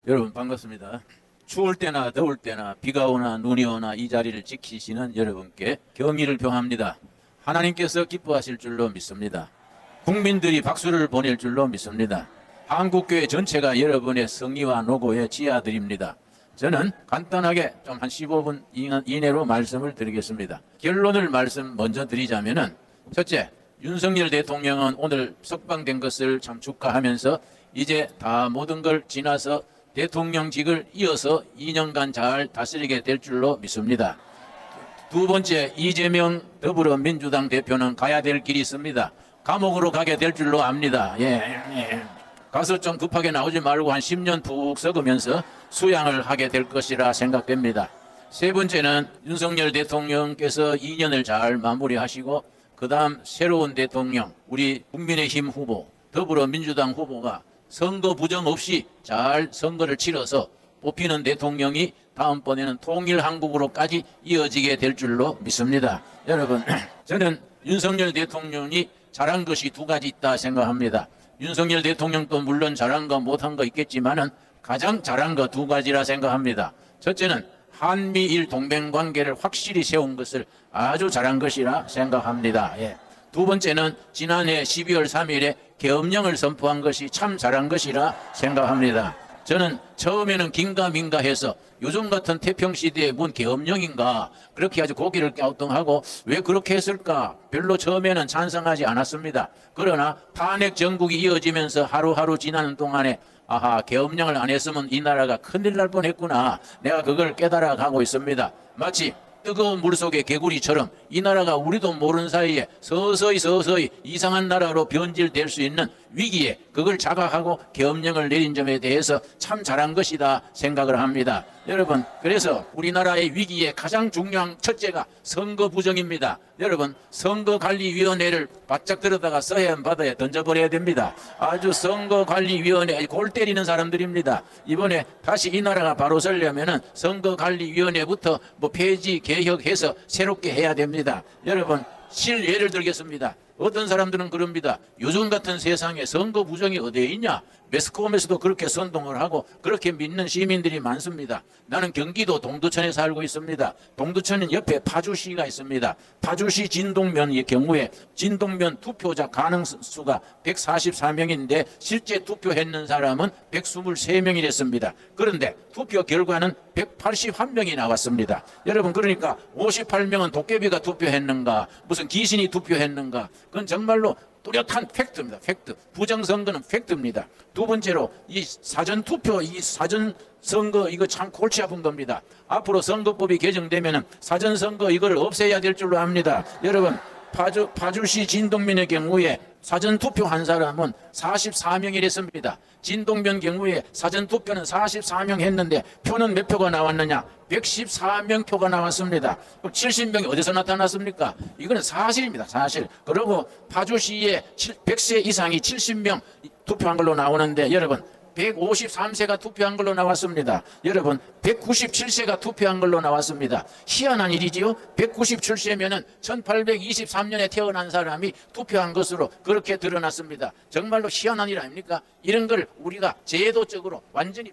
여러분 반갑습니다. 추울 때나 더울 때나 비가 오나 눈이 오나 이 자리를 지키시는 여러분께 경의를 표합니다. 하나님께서 기뻐하실 줄로 믿습니다. 국민들이 박수를 보낼 줄로 믿습니다. 한국교회 전체가 여러분의 성의와 노고의 지아들입니다. 저는 간단하게 좀 한 15분 이내로 말씀을 드리겠습니다. 결론을 말씀 먼저 드리자면은, 첫째, 윤석열 대통령은 오늘 석방된 것을 참 축하하면서 이제 다 모든 걸 지나서 대통령직을 이어서 2년간 잘 다스리게 될 줄로 믿습니다. 두 번째, 이재명 더불어민주당 대표는 가야 될 길이 있습니다. 감옥으로 가게 될 줄로 압니다. 가서 좀 급하게 나오지 말고 한 10년 푹 썩으면서 수양을 하게 될 것이라 생각됩니다. 세 번째는 윤석열 대통령께서 2년을 잘 마무리하시고 그 다음 새로운 대통령, 우리 국민의힘 후보, 더불어민주당 후보가 선거 부정 없이 잘 선거를 치러서 뽑히는 대통령이 다음번에는 통일한국으로까지 이어지게 될 줄로 믿습니다. 여러분, 저는 윤석열 대통령이 잘한 것이 두 가지 있다 생각합니다. 윤석열 대통령도 물론 잘한 거 못한 거 있겠지만은 가장 잘한 거 두 가지라 생각합니다. 첫째는 한미일 동맹관계를 확실히 세운 것을 아주 잘한 것이라 생각합니다. 두 번째는 지난해 12월 3일에 계엄령을 선포한 것이 참 잘한 것이라 생각합니다. 저는 처음에는 긴가민가해서 요즘 같은 태평시대에 뭔 계엄령인가 그렇게 아주 고개를 갸우뚱하고 왜 그렇게 했을까 별로 처음에는 찬성하지 않았습니다. 그러나 탄핵 정국이 이어지면서 하루하루 지나는 동안에 아하, 계엄령을 안 했으면 이 나라가 큰일 날 뻔했구나, 내가 그걸 깨달아 가고 있습니다. 마치 뜨거운 물속의 개구리처럼 이 나라가 우리도 모르는 사이에 서서히 이상한 나라로 변질될 수 있는 위기에 그걸 자각하고 계엄령을 내린 점에 대해서 참 잘한 것이다 생각을 합니다. 여러분, 그래서 우리나라의 위기에 가장 중요한 첫째가 선거 부정입니다. 여러분, 선거관리위원회를 바짝 들여다가 서해안 바다에 던져버려야 됩니다. 아주 선거관리위원회 골 때리는 사람들입니다. 이번에 다시 이 나라가 바로 서려면은 선거관리위원회부터 폐지 개혁해서 새롭게 해야 됩니다. 여러분, 실예를 들겠습니다. 어떤 사람들은 그럽니다. 요즘 같은 세상에 선거 부정이 어디에 있냐? 매스컴에서도 그렇게 선동을 하고 그렇게 믿는 시민들이 많습니다. 나는 경기도 동두천에 살고 있습니다. 동두천은 옆에 파주시가 있습니다. 파주시 진동면의 경우에 진동면 투표자 가능수가 144명인데 실제 투표했는 사람은 123명이 됐습니다. 그런데 투표 결과는 181명이 나왔습니다. 여러분, 그러니까 58명은 도깨비가 투표했는가, 무슨 귀신이 투표했는가, 그건 정말로 뚜렷한 팩트입니다. 팩트. 부정선거는 팩트입니다. 두 번째로 이 사전투표, 이 사전선거 이거 참 골치 아픈 겁니다. 앞으로 선거법이 개정되면은 사전선거 이걸 없애야 될 줄로 압니다. 여러분, 파주시 진동면의 경우에 사전투표 한 사람은 44명이 됐습니다. 진동면 경우에 사전투표는 44명 했는데 표는 몇 표가 나왔느냐? 114명 표가 나왔습니다. 그럼 70명이 어디서 나타났습니까? 이거는 사실입니다. 사실. 그리고 파주시에 100세 이상이 70명 투표한 걸로 나오는데 여러분, 153세가 투표한 걸로 나왔습니다. 여러분, 197세가 투표한 걸로 나왔습니다. 희한한 일이지요. 197세면은 1823년에 태어난 사람이 투표한 것으로 그렇게 드러났습니다. 정말로 희한한 일 아닙니까? 이런 걸 우리가 제도적으로 완전히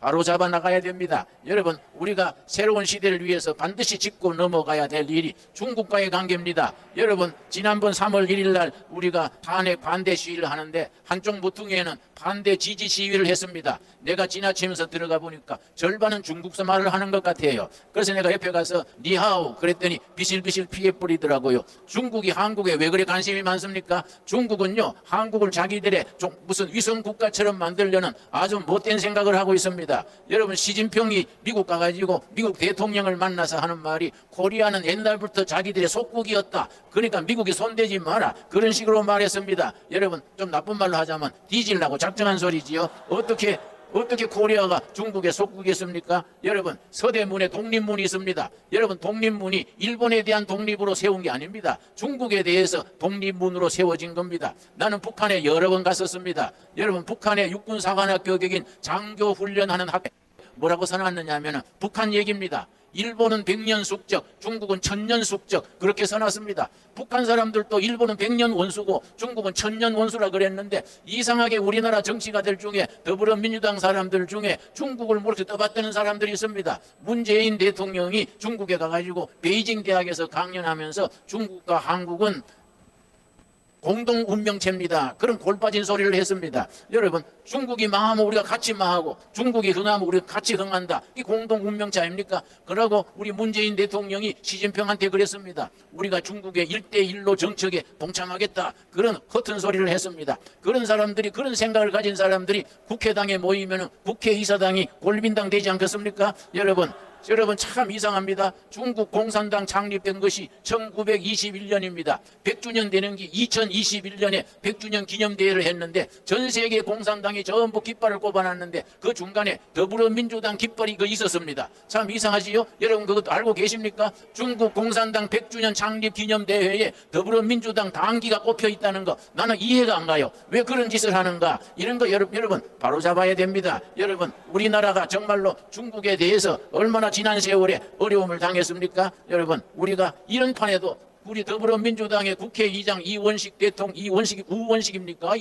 바로 잡아 나가야 됩니다. 여러분, 우리가 새로운 시대를 위해서 반드시 짚고 넘어가야 될 일이 중국과의 관계입니다. 여러분, 지난번 3월 1일 날 우리가 탄핵 반대 시위를 하는데 한쪽 모퉁이에는 반대 지지 시위를 했습니다. 내가 지나치면서 들어가 보니까 절반은 중국서 말을 하는 것 같아요. 그래서 내가 옆에 가서 니하오 그랬더니 비실비실 피해 뿌리더라고요. 중국이 한국에 왜 그래 관심이 많습니까? 중국은요, 한국을 자기들의 무슨 위성 국가처럼 만들려는 아주 못된 생각을 하고 있습니다. 여러분, 시진핑이 미국 가가지고 미국 대통령을 만나서 하는 말이 코리아는 옛날부터 자기들의 속국이었다. 그러니까 미국이 손대지 마라. 그런 식으로 말했습니다. 여러분, 좀 나쁜 말로 하자면 뒤질라고 작정한 소리지요. 어떻게 코리아가 중국의 속국이었습니까? 여러분, 서대문에 독립문이 있습니다. 여러분, 독립문이 일본에 대한 독립으로 세운 게 아닙니다. 중국에 대해서 독립문으로 세워진 겁니다. 나는 북한에 여러 번 갔었습니다. 여러분, 북한의 육군사관학교 격인 장교 훈련하는 학교 뭐라고 써놨느냐 하면 북한 얘기입니다. 일본은 100년 숙적, 중국은 1000년 숙적 그렇게 써놨습니다. 북한 사람들도 일본은 100년 원수고 중국은 1000년 원수라 그랬는데 이상하게 우리나라 정치가들 중에 더불어민주당 사람들 중에 중국을 모르게 떠받드는 사람들이 있습니다. 문재인 대통령이 중국에 가가지고 베이징 대학에서 강연하면서 중국과 한국은 공동 운명체입니다. 그런 골빠진 소리를 했습니다. 여러분, 중국이 망하면 우리가 같이 망하고 중국이 흥하면 우리가 같이 흥한다. 이 공동 운명체 아닙니까? 그러고 우리 문재인 대통령이 시진핑한테 그랬습니다. 우리가 중국의 1대1로 정책에 동참하겠다. 그런 허튼 소리를 했습니다. 그런 사람들이, 그런 생각을 가진 사람들이 국회당에 모이면 국회의사당이 골빈당 되지 않겠습니까? 여러분 참 이상합니다. 중국 공산당 창립된 것이 1921년입니다. 100주년 되는 게 2021년에 100주년 기념대회를 했는데 전 세계 공산당이 전부 깃발을 꼽아놨는데 그 중간에 더불어민주당 깃발이 있었습니다. 참 이상하지요? 여러분 그것도 알고 계십니까? 중국 공산당 100주년 창립 기념대회에 더불어민주당 당기가 꼽혀 있다는 거 나는 이해가 안 가요. 왜 그런 짓을 하는가? 이런 거 여러분 바로 잡아야 됩니다. 여러분 우리나라가 정말로 중국에 대해서 얼마나 지난 세월에 어려움을 당했습니까? 여러분 우리가 이런 판에도 우리 더불어민주당의 국회의장 이원식 대통령, 이원식입니까?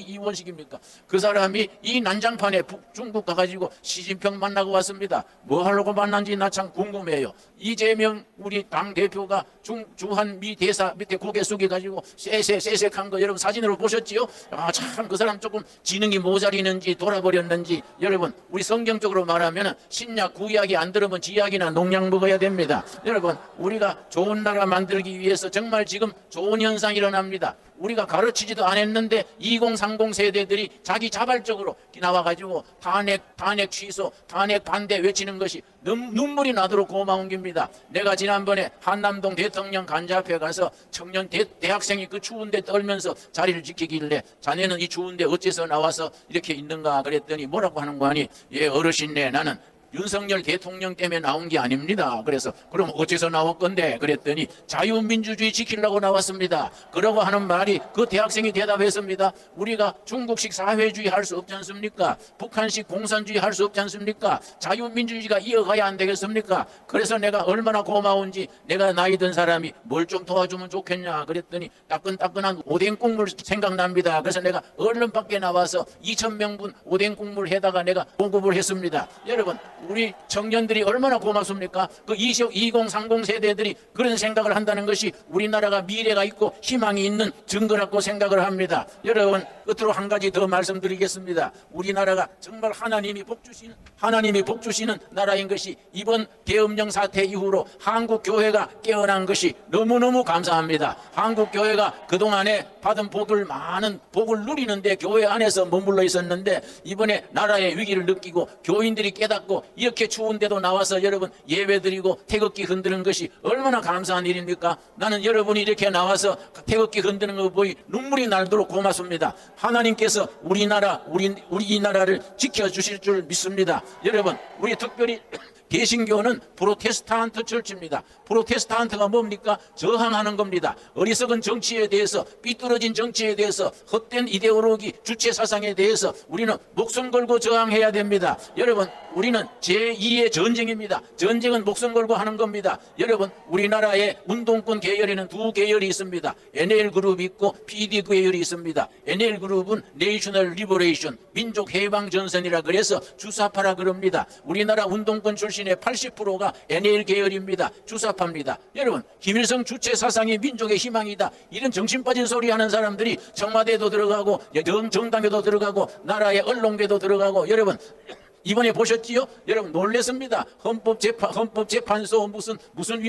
그 사람이 이 난장판에 중국 가가지고 시진핑 만나고 왔습니다. 뭐 하려고 만난지 나 참 궁금해요. 이재명 우리 당대표가 주한미 대사 밑에 고개 숙여가지고 쎄색한 거 여러분 사진으로 보셨지요? 아, 참 그 사람 조금 지능이 모자리는지 돌아버렸는지 여러분 우리 성경적으로 말하면 신약 구약이 안 들으면 지약이나 농약 먹어야 됩니다. 여러분 우리가 좋은 나라 만들기 위해서 정말 지금 좋은 현상이 일어납니다. 우리가 가르치지도 않았는데 2030 세대들이 자기 자발적으로 나와가지고 탄핵 취소, 탄핵 반대 외치는 것이 눈물이 나도록 고마운 겁니다. 내가 지난번에 한남동 대통령 관자 앞에 가서 청년 대학생이 그 추운데 떨면서 자리를 지키길래 자네는 이 추운데 어째서 나와서 이렇게 있는가 그랬더니 뭐라고 하는 거 아니? 예, 어르신네 나는 윤석열 대통령 때문에 나온 게 아닙니다. 그래서 그럼 어째서 나올 건데? 그랬더니 자유민주주의 지키려고 나왔습니다. 그러고 하는 말이 그 대학생이 대답했습니다. 우리가 중국식 사회주의 할 수 없지 않습니까? 북한식 공산주의 할 수 없지 않습니까? 자유민주주의가 이어가야 안 되겠습니까? 그래서 내가 얼마나 고마운지 내가 나이 든 사람이 뭘 좀 도와주면 좋겠냐 그랬더니 따끈따끈한 오뎅 국물 생각납니다. 그래서 내가 얼른 밖에 나와서 2,000명분 오뎅 국물 해다가 내가 공급을 했습니다. 여러분 우리 청년들이 얼마나 고맙습니까? 그 2030 세대들이 그런 생각을 한다는 것이 우리나라가 미래가 있고 희망이 있는 증거라고 생각을 합니다. 여러분 끝으로 한 가지 더 말씀드리겠습니다. 우리나라가 정말 하나님이 복 주시는 나라인 것이 이번 계엄령 사태 이후로 한국 교회가 깨어난 것이 너무너무 감사합니다. 한국 교회가 그동안에 받은 많은 복을 누리는데 교회 안에서 머물러 있었는데 이번에 나라의 위기를 느끼고 교인들이 깨닫고 이렇게 추운데도 나와서 여러분 예배드리고 태극기 흔드는 것이 얼마나 감사한 일입니까? 나는 여러분이 이렇게 나와서 태극기 흔드는 거 보이 눈물이 날도록 고맙습니다. 하나님께서 우리 이 나라를 지켜주실 줄 믿습니다. 여러분 우리 특별히 개신교는 프로테스탄트 철치입니다. 프로테스탄트가 뭡니까? 저항하는 겁니다. 어리석은 정치에 대해서 삐뚤어진 정치에 대해서 헛된 이데올로기 주체 사상에 대해서 우리는 목숨 걸고 저항해야 됩니다. 여러분 우리는 제2의 전쟁입니다. 전쟁은 목숨 걸고 하는 겁니다. 여러분 우리나라의 운동권 계열에는 두 계열이 있습니다. NL그룹이 있고 PD 계열이 있습니다. NL그룹은 내셔널 리버레이션 민족해방전선이라 그래서 주사파라 그럽니다. 우리나라 운동권 출신의 80%가 NL 계열입니다. 주사파입니다. 여러분 김일성 주체 사상이 민족의 희망이다. 이런 정신 빠진 소리 하는 사람들이 청와대도 들어가고 정당에도 들어가고 나라의 언론계도 들어가고 여러분 이번에 보셨지요? 여러분 놀랬습니다. 헌법재판소 무슨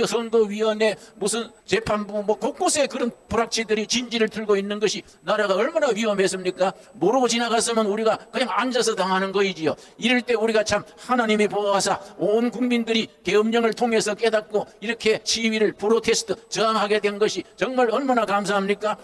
선거위원회 무슨 재판부 뭐 곳곳에 그런 불확실들이 진지를 틀고 있는 것이 나라가 얼마나 위험했습니까? 모르고 지나갔으면 우리가 그냥 앉아서 당하는 거이지요. 이럴 때 우리가 참 하나님이 보호하사 온 국민들이 계엄령을 통해서 깨닫고 이렇게 시위를 프로테스트 저항하게 된 것이 정말 얼마나 감사합니까?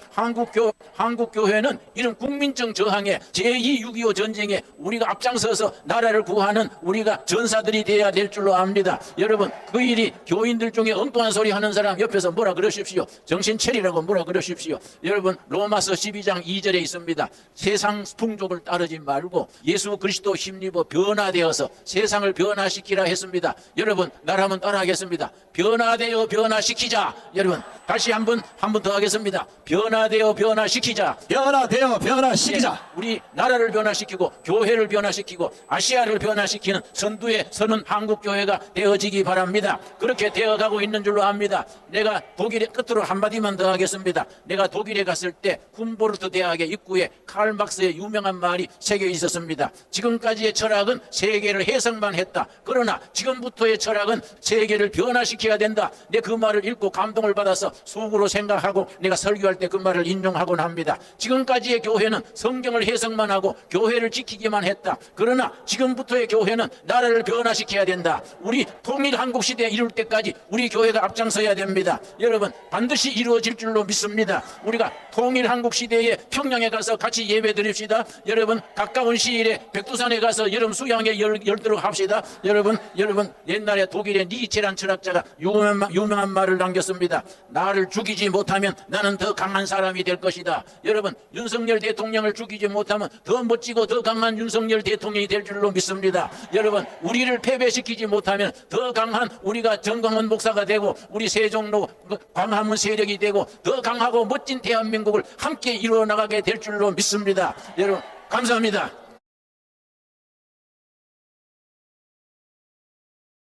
한국교회는 이런 국민적 저항에 제2 6.25 전쟁에 우리가 앞장서서 나라를 나라를 구하는 우리가 전사들이 되어야 될 줄로 압니다. 여러분, 그 일이 교인들 중에 엉뚱한 소리 하는 사람 옆에서 뭐라 그러십시오. 정신 차리라고 뭐라 그러십시오. 여러분, 로마서 12장 2절에 있습니다. 세상 풍족을 따르지 말고 예수 그리스도 힘입어 변화되어서 세상을 변화시키라 했습니다. 여러분, 나라면 따라하겠습니다. 변화되어 변화시키자. 여러분, 다시 한 번 더 하겠습니다. 변화되어 변화시키자. 변화되어 변화시키자. 예, 우리 나라를 변화시키고 교회를 변화시키고 아시아를 변화시키는 선두에 서는 한국교회가 되어지기 바랍니다. 그렇게 되어가고 있는 줄로 압니다. 내가 독일의 끝으로 한마디만 더 하겠습니다. 내가 독일에 갔을 때 훔보르트 대학의 입구에 칼 막스의 유명한 말이 새겨 있었습니다. 지금까지의 철학은 세계를 해석만 했다. 그러나 지금부터의 철학은 세계를 변화시켜야 된다. 내 그 말을 읽고 감동을 받아서 속으로 생각하고 내가 설교할 때 그 말을 인용하곤 합니다. 지금까지의 교회는 성경을 해석만 하고 교회를 지키기만 했다. 그러나 지금부터의 교회는 나라를 변화시켜야 된다. 우리 통일 한국 시대에 이룰 때까지 우리 교회가 앞장서야 됩니다. 여러분, 반드시 이루어질 줄로 믿습니다. 우리가 통일 한국 시대에 평양에 가서 같이 예배 드립시다. 여러분, 가까운 시일에 백두산에 가서 여름 수양에 열도록 합시다. 여러분 옛날에 독일의 니체란 철학자가 유명한 말을 남겼습니다. 나를 죽이지 못하면 나는 더 강한 사람이 될 것이다. 여러분, 윤석열 대통령을 죽이지 못하면 더 멋지고 더 강한 윤석열 대통령이 될 줄로 믿습니다. 여러분, 우리를 패배시키지 못하면 더 강한 우리가 정광훈 목사가 되고 우리 세종로 광화문 세력이 되고 더 강하고 멋진 대한민국을 함께 이루어 나가게 될 줄로 믿습니다. 여러분, 감사합니다.